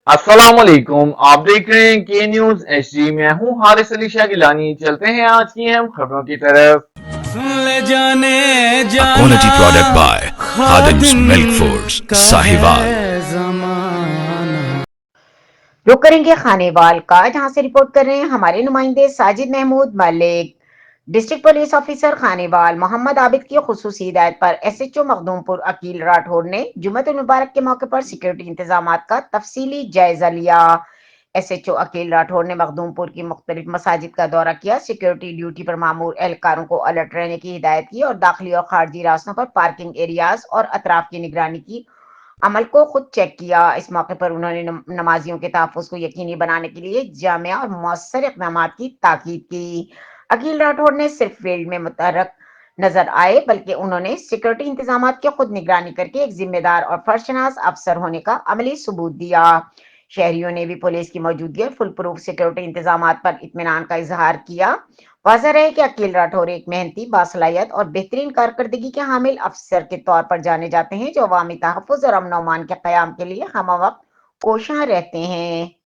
अस्सलाम वालेकुम। आप देख रहे हैं के न्यूज एचडी। मैं हूं हारिस अली शाह गिलानी। चलते हैं आज की हम खबरों की तरफ। ले जाने A जाना quality product by Khadim's Khadim Milk Foods, का Sahiwal. है जमाना। रुक करेंगे खानेवाल का, जहां से रिपोर्ट कर रहे हैं हमारे नुमाइंदे Sajid Mahmood Malik. District police officer Khanewal Mohammad Abid की खुसूसी हिदायत पर एसएचओ मखदूमपुर अकील राठौर ने जुम्मतुल मुबारक के मौके पर सिक्योरिटी इंतजाम का तफसीली जायजा लिया। एसएचओ अकील राठौर ने मखदूमपुर की मुख्तलिफ मसाजिद का दौरा किया, सिक्योरिटी ड्यूटी पर मामूर एहलकारों को अलर्ट रहने की हिदायत की और दाखिली और खारजी रास्तों पर पार्किंग एरियाज और अतराफ की निगरानी की अमल को खुद चेक किया। इस मौके पर उन्होंने नमाजियों के तहफ़्फ़ुज़ को यकीनी बनाने के लिए जामिया और मौसर इक़दाम की ताकीद की। अकील राठौर ने सिर्फ फील्ड में मुतहरक नजर आए, बल्कि उन्होंने सिक्योरिटी इंतजाम की खुद निगरानी करके एक जिम्मेदार और फर्शनास अफसर होने का अमली सबूत दिया। शहरियों ने भी पुलिस की मौजूदगी और फुल प्रूफ सिक्योरिटी इंतजाम पर इत्मीनान का इजहार किया। वाज़ह रहे कि अकील राठौर एक मेहनती, बासलाहियत और बेहतरीन कारकर्दगी के हामिल अफसर के तौर पर जाने जाते हैं, जो अवामी तहफ़्फ़ुज़ और अमन अमान के क़याम के लिए हमवक्त कोशां रहते हैं।